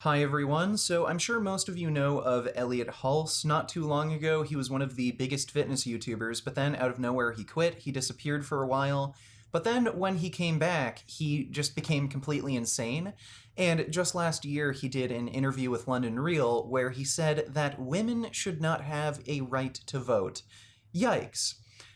Hi everyone, so I'm sure most of you know of Elliot Hulse. Not too long ago, he was one of the biggest fitness YouTubers, but then out of nowhere he quit, he disappeared for a while. But then when he came back, he just became completely insane. And just last year, he did an interview with London Real where he said that women should not have a right to vote. Yikes.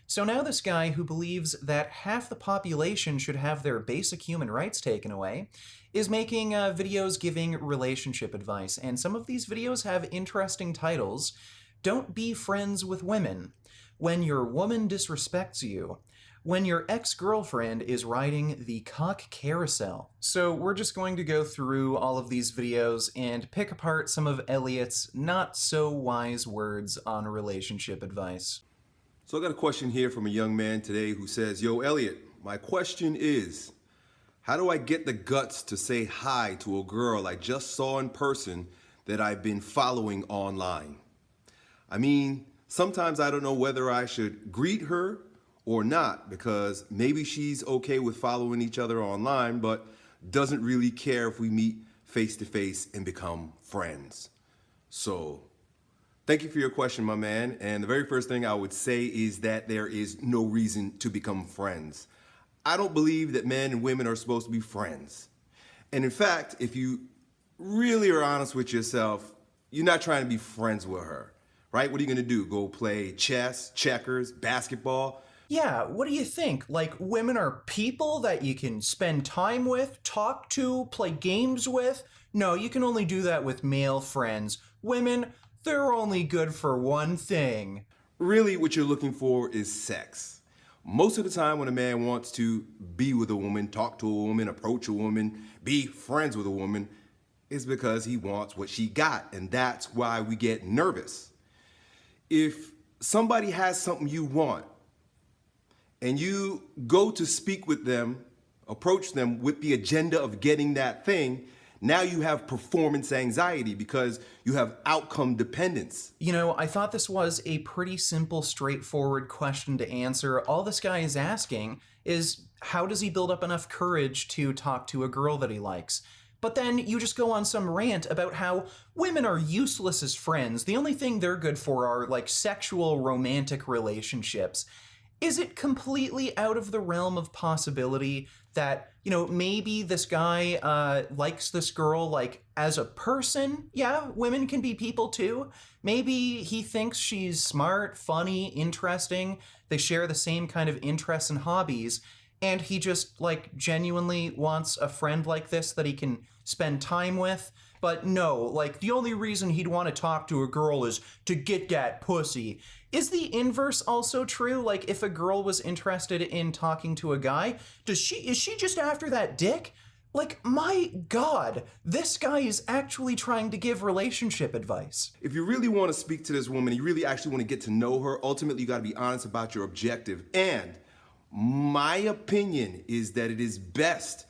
So now this guy who believes that half the population should have their basic human rights taken away is making videos giving relationship advice, and some of these videos have interesting titles. Don't be friends with women. When your woman disrespects you. When your ex-girlfriend is riding the cock carousel. So we're just going to go through all of these videos and pick apart some of Elliot's not so wise words on relationship advice. So I got a question here from a young man today who says, "Yo, Elliot, my question is, how do I get the guts to say hi to a girl I just saw in person that I've been following online? I mean, sometimes I don't know whether I should greet her or not because maybe she's okay with following each other online, but doesn't really care if we meet face to face and become friends." So thank you for your question, my man. And the very first thing I would say is that there is no reason to become friends. I don't believe that men and women are supposed to be friends. And in fact, if you really are honest with yourself, you're not trying to be friends with her, right? What are you gonna do? Go play chess, checkers, basketball? Yeah, what do you think? Like, women are people that you can spend time with, talk to, play games with? No, you can only do that with male friends. Women, they're only good for one thing. Really, what you're looking for is sex. Most of the time when a man wants to be with a woman, talk to a woman, approach a woman, be friends with a woman, is because he wants what she got, and that's why we get nervous. If somebody has something you want, and you go to speak with them, approach them with the agenda of getting that thing, now you have performance anxiety because you have outcome dependence. You know, I thought this was a pretty simple, straightforward question to answer. All this guy is asking is, how does he build up enough courage to talk to a girl that he likes? But then you just go on some rant about how women are useless as friends. The only thing they're good for are, like, sexual romantic relationships. Is it completely out of the realm of possibility that, maybe this guy likes this girl, like, as a person? Yeah, women can be people too. Maybe he thinks she's smart, funny, interesting. They share the same kind of interests and hobbies. And he just, like, genuinely wants a friend like this that he can spend time with. But no, like, the only reason he'd want to talk to a girl is to get that pussy. Is the inverse also true? Like, if a girl was interested in talking to a guy, is she just after that dick? Like, my God, this guy is actually trying to give relationship advice. If you really want to speak to this woman, you really actually want to get to know her, ultimately you got to be honest about your objective. And my opinion is that it is best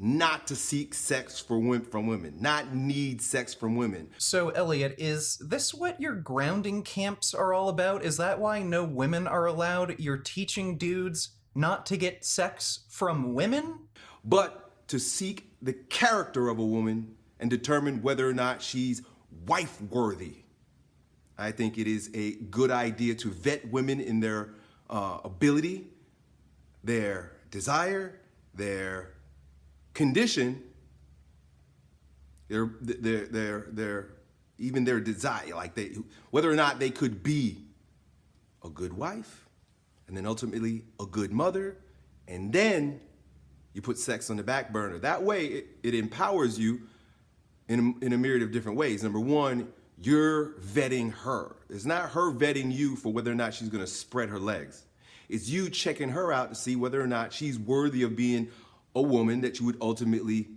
not to seek sex from women, not need sex from women. So, Elliot, is this what your grounding camps are all about? Is that why no women are allowed? You're teaching dudes not to get sex from women? But to seek the character of a woman and determine whether or not she's wife-worthy. I think it is a good idea to vet women in their ability, their desire, their condition, their even their desire, like whether or not they could be a good wife, and then ultimately a good mother, and then you put sex on the back burner. That way, it empowers you in a myriad of different ways. Number one, you're vetting her. It's not her vetting you for whether or not she's gonna spread her legs. It's you checking her out to see whether or not she's worthy of being a woman that you would ultimately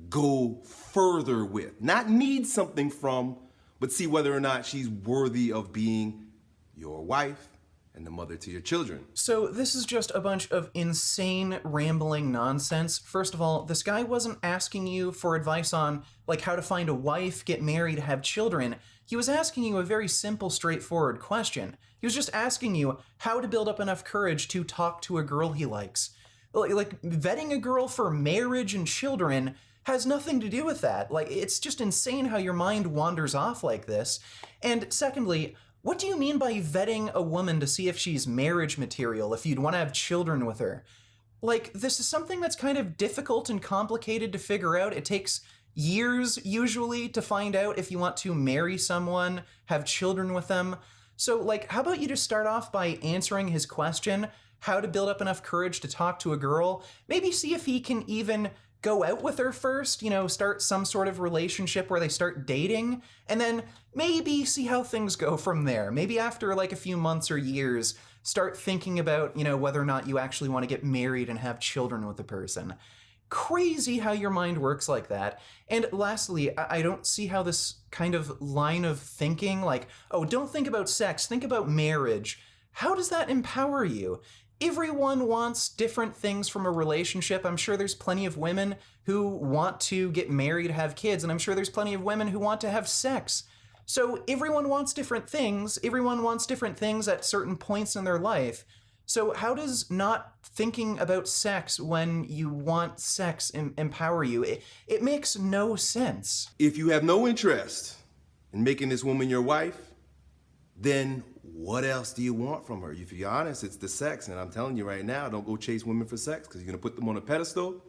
go further with. Not need something from, but see whether or not she's worthy of being your wife and the mother to your children. So this is just a bunch of insane, rambling nonsense. First of all, this guy wasn't asking you for advice on, like, how to find a wife, get married, have children. He was asking you a very simple, straightforward question. He was just asking you how to build up enough courage to talk to a girl he likes. Like, vetting a girl for marriage and children, has nothing to do with that. Like, it's just insane how your mind wanders off like this. And secondly, what do you mean by vetting a woman to see if she's marriage material, if you'd want to have children with her? Like, this is something that's kind of difficult and complicated to figure out. It takes years, usually, to find out if you want to marry someone, have children with them. So, like, how about you just start off by answering his question, how to build up enough courage to talk to a girl, maybe see if he can even go out with her first, start some sort of relationship where they start dating, and then maybe see how things go from there. Maybe after like a few months or years, start thinking about, whether or not you actually want to get married and have children with the person. Crazy how your mind works like that. And lastly, I don't see how this kind of line of thinking, like, oh, don't think about sex, think about marriage. How does that empower you? Everyone wants different things from a relationship. I'm sure there's plenty of women who want to get married, have kids, and I'm sure there's plenty of women who want to have sex. So everyone wants different things. Everyone wants different things at certain points in their life. So how does not thinking about sex when you want sex empower you? It makes no sense. If you have no interest in making this woman your wife, then what else do you want from her? If you're honest, it's the sex. And I'm telling you right now, don't go chase women for sex, because you're going to put them on a pedestal,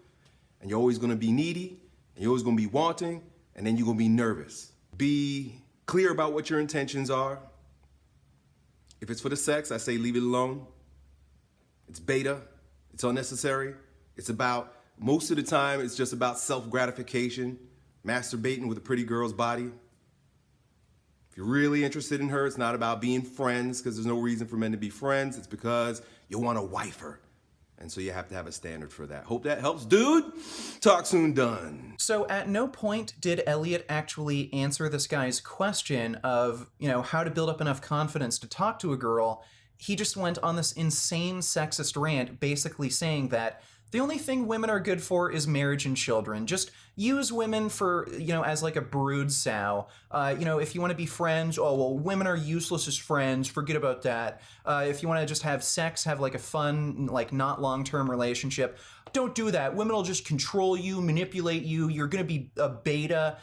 and you're always going to be needy, and you're always going to be wanting, and then you're going to be nervous. Be clear about what your intentions are. If it's for the sex, I say leave it alone. It's beta. It's unnecessary. It's about, most of the time, it's just about self-gratification, masturbating with a pretty girl's body. If you're really interested in her, it's not about being friends, because there's no reason for men to be friends. It's because you want to wife her. And so you have to have a standard for that. Hope that helps, dude. Talk soon, done. So at no point did Elliot actually answer this guy's question of, how to build up enough confidence to talk to a girl. He just went on this insane sexist rant, basically saying that the only thing women are good for is marriage and children. Just use women for, as like a brood sow. If you want to be friends, oh, well, women are useless as friends. Forget about that. If you want to just have sex, have like a fun, like not long-term relationship, don't do that. Women will just control you, manipulate you. You're going to be a beta.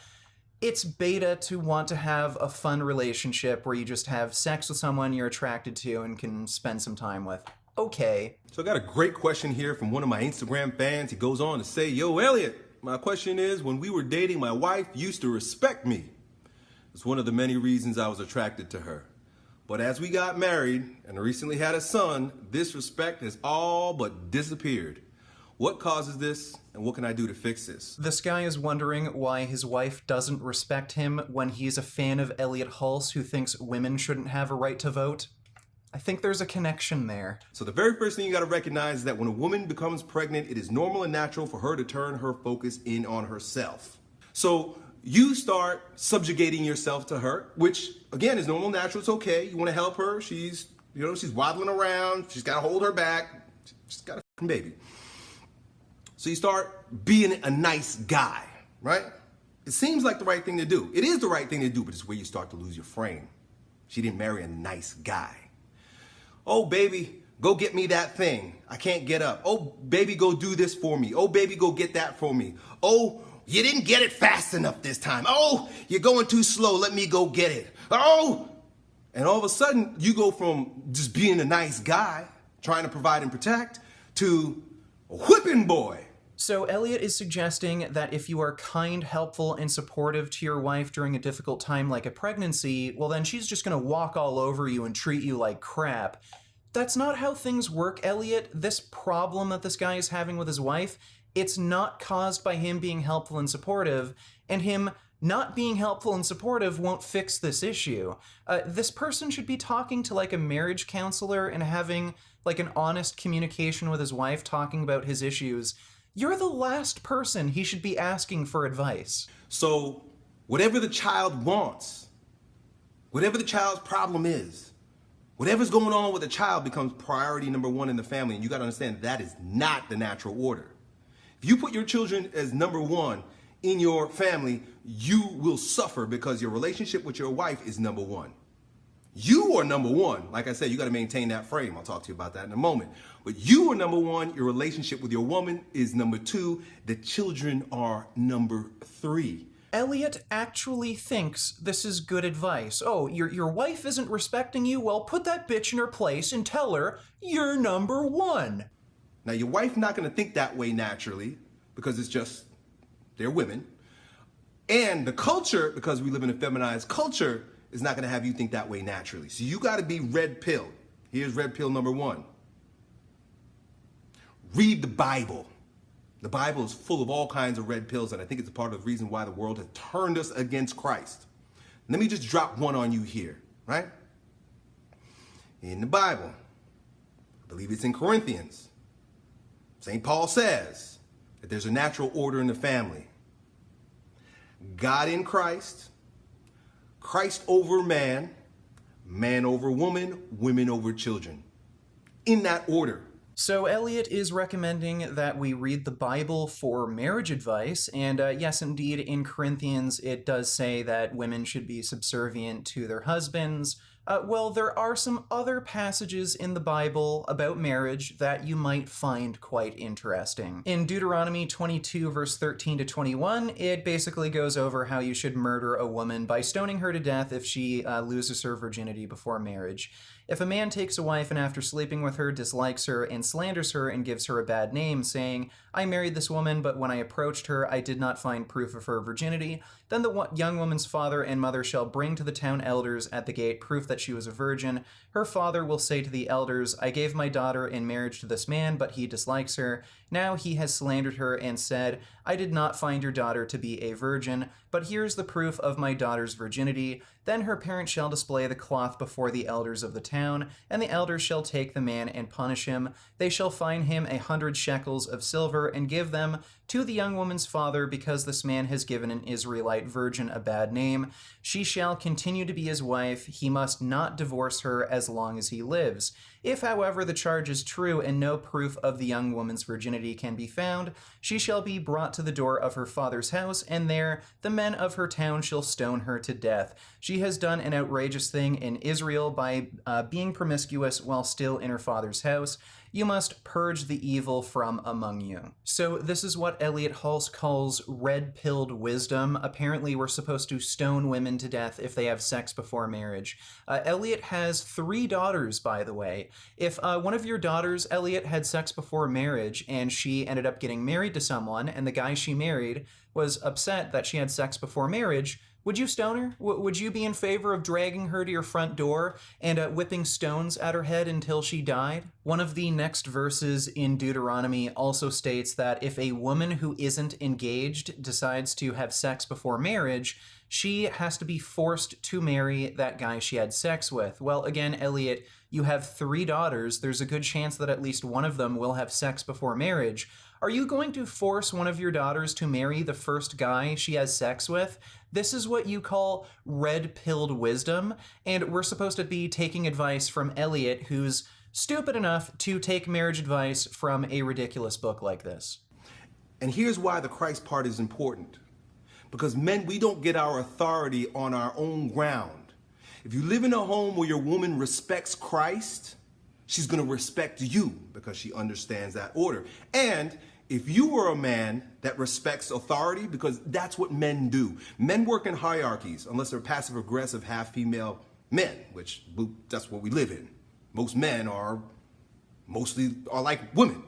It's beta to want to have a fun relationship where you just have sex with someone you're attracted to and can spend some time with. Okay. So I got a great question here from one of my Instagram fans. He goes on to say, yo, Elliot, my question is, when we were dating, my wife used to respect me. It's one of the many reasons I was attracted to her. But as we got married and recently had a son, this respect has all but disappeared. What causes this, and what can I do to fix this? This guy is wondering why his wife doesn't respect him when he's a fan of Elliot Hulse who thinks women shouldn't have a right to vote. I think there's a connection there. So the very first thing you got to recognize is that when a woman becomes pregnant, it is normal and natural for her to turn her focus in on herself. So you start subjugating yourself to her, which again is normal, natural. It's okay. You want to help her. She's waddling around. She's got to hold her back. She's got a fucking baby. So you start being a nice guy, right? It seems like the right thing to do. It is the right thing to do, but it's where you start to lose your frame. She didn't marry a nice guy. Oh, baby, go get me that thing. I can't get up. Oh, baby, go do this for me. Oh, baby, go get that for me. Oh, you didn't get it fast enough this time. Oh, you're going too slow. Let me go get it. Oh! And all of a sudden, you go from just being a nice guy, trying to provide and protect, to a whipping boy. So Elliot is suggesting that if you are kind, helpful, and supportive to your wife during a difficult time like a pregnancy, well then she's just gonna walk all over you and treat you like crap. That's not how things work, Elliot. This problem that this guy is having with his wife, it's not caused by him being helpful and supportive, and him not being helpful and supportive won't fix this issue. This person should be talking to like a marriage counselor and having like an honest communication with his wife, talking about his issues. You're the last person he should be asking for advice. So whatever the child wants, whatever the child's problem is, whatever's going on with the child becomes priority number one in the family. And you got to understand that is not the natural order. If you put your children as number one in your family, you will suffer because your relationship with your wife is number one. You are number one. Like I said, you got to maintain that frame. I'll talk to you about that in a moment. But you are number one. Your relationship with your woman is number two. The children are number three. Elliot actually thinks this is good advice. Oh, your wife isn't respecting you? Well, put that bitch in her place and tell her you're number one. Now, your wife not going to think that way naturally because it's just, they're women. And the culture, because we live in a feminized culture, is not going to have you think that way naturally. So you got to be red pill. Here's red pill number one. Read the Bible. The Bible is full of all kinds of red pills, and I think it's a part of the reason why the world has turned us against Christ. Let me just drop one on you here, right? In the Bible, I believe it's in Corinthians, St. Paul says that there's a natural order in the family. God in Christ, Christ over man, man over woman, women over children. In that order. So Elliot is recommending that we read the Bible for marriage advice, and yes, indeed, in Corinthians it does say that women should be subservient to their husbands. Well, there are some other passages in the Bible about marriage that you might find quite interesting. In Deuteronomy 22, verse 13 to 21, it basically goes over how you should murder a woman by stoning her to death if she loses her virginity before marriage. If a man takes a wife and after sleeping with her dislikes her and slanders her and gives her a bad name, saying, I married this woman, but when I approached her, I did not find proof of her virginity, then the young woman's father and mother shall bring to the town elders at the gate proof that she was a virgin. Her father will say to the elders, I gave my daughter in marriage to this man, but he dislikes her. Now he has slandered her and said, I did not find your daughter to be a virgin, but here's the proof of my daughter's virginity. Then her parents shall display the cloth before the elders of the town, and the elders shall take the man and punish him. They shall fine him 100 shekels of silver and give them to the young woman's father, because this man has given an Israelite virgin a bad name. She shall continue to be his wife. He must not divorce her as long as he lives. If, however, the charge is true and no proof of the young woman's virginity can be found, she shall be brought to the door of her father's house, and there the men of her town shall stone her to death. She has done an outrageous thing in Israel by being promiscuous while still in her father's house. You must purge the evil from among you. So this is what Elliot Hulse calls red-pilled wisdom. Apparently we're supposed to stone women to death if they have sex before marriage. Elliot has 3 daughters, by the way. If one of your daughters, Elliot, had sex before marriage and she ended up getting married to someone and the guy she married was upset that she had sex before marriage, would you stone her? Would you be in favor of dragging her to your front door and whipping stones at her head until she died? One of the next verses in Deuteronomy also states that if a woman who isn't engaged decides to have sex before marriage, she has to be forced to marry that guy she had sex with. Well, again, Elliot, you have 3 daughters. There's a good chance that at least one of them will have sex before marriage. Are you going to force one of your daughters to marry the first guy she has sex with? This is what you call red-pilled wisdom, and we're supposed to be taking advice from Elliot, who's stupid enough to take marriage advice from a ridiculous book like this. And here's why the Christ part is important. Because men, we don't get our authority on our own ground. If you live in a home where your woman respects Christ, she's going to respect you because she understands that order. And if you are a man that respects authority, because that's what men do. Men work in hierarchies, unless they're passive-aggressive, half-female men, which that's what we live in. Most men are like women.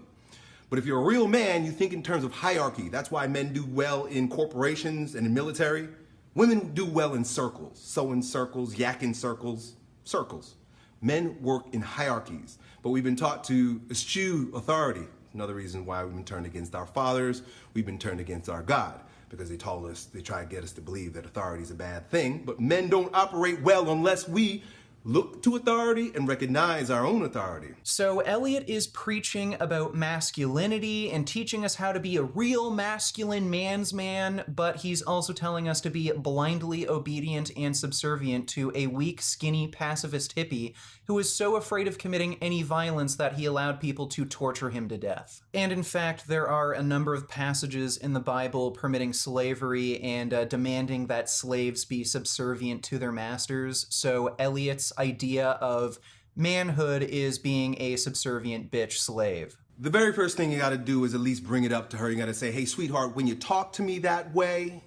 But if you're a real man, you think in terms of hierarchy. That's why men do well in corporations and in military. Women do well in circles, sewing circles, yakking circles, circles. Men work in hierarchies, but we've been taught to eschew authority. Another reason why we've been turned against our fathers, we've been turned against our God, because they try to get us to believe that authority is a bad thing, but men don't operate well unless we look to authority and recognize our own authority. So Elliot is preaching about masculinity and teaching us how to be a real masculine man's man, but he's also telling us to be blindly obedient and subservient to a weak, skinny, pacifist hippie who is so afraid of committing any violence that he allowed people to torture him to death. And in fact, there are a number of passages in the Bible permitting slavery and demanding that slaves be subservient to their masters, so Elliot's this idea of manhood is being a subservient bitch slave. The very first thing you gotta do is at least bring it up to her. You gotta say, hey, sweetheart, when you talk to me that way,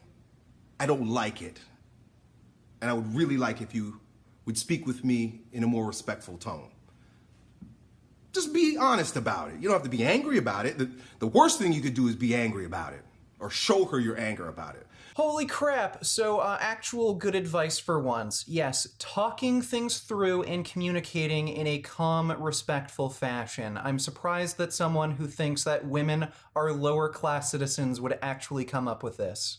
I don't like it. And I would really like if you would speak with me in a more respectful tone. Just be honest about it. You don't have to be angry about it. The worst thing you could do is be angry about it or show her your anger about it. Holy crap. So actual good advice for once. Yes, talking things through and communicating in a calm, respectful fashion. I'm surprised that someone who thinks that women are lower class citizens would actually come up with this.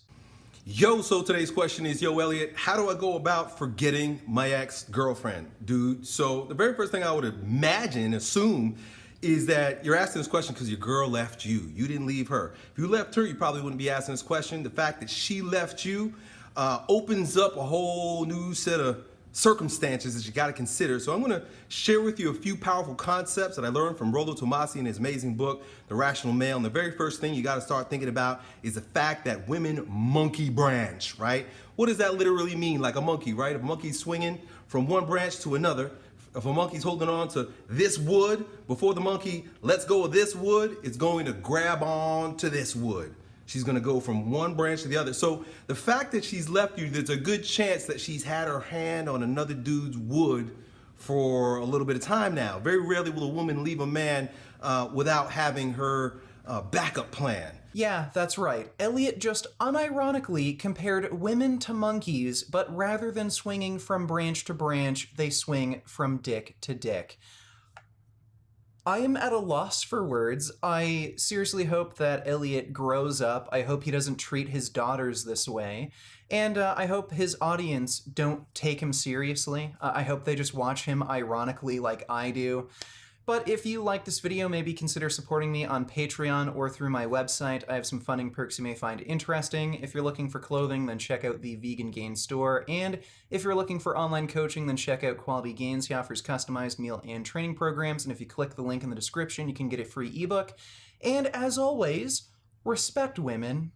Yo, so today's question is, yo, Elliot, how do I go about forgetting my ex-girlfriend? Dude, so the very first thing I would assume, is that you're asking this question because your girl left you. You didn't leave her. If you left her, you probably wouldn't be asking this question. The fact that she left you opens up a whole new set of circumstances that you got to consider. So I'm going to share with you a few powerful concepts that I learned from Rollo Tomasi in his amazing book, The Rational Male. And the very first thing you got to start thinking about is the fact that women monkey branch, right? What does that literally mean? Like a monkey, right? If a monkey's swinging from one branch to another, if a monkey's holding on to this wood, before the monkey lets go of this wood, it's going to grab on to this wood. She's going to go from one branch to the other. So the fact that she's left you, there's a good chance that she's had her hand on another dude's wood for a little bit of time now. Very rarely will a woman leave a man without having her backup plan. Yeah, that's right. Elliot just unironically compared women to monkeys, but rather than swinging from branch to branch, they swing from dick to dick. I am at a loss for words. I seriously hope that Elliot grows up. I hope he doesn't treat his daughters this way. And I hope his audience don't take him seriously. I hope they just watch him ironically like I do. But if you like this video, maybe consider supporting me on Patreon or through my website. I have some funding perks you may find interesting. If you're looking for clothing, then check out the Vegan Gains store. And if you're looking for online coaching, then check out Quality Gains. He offers customized meal and training programs. And if you click the link in the description, you can get a free ebook. And as always, respect women.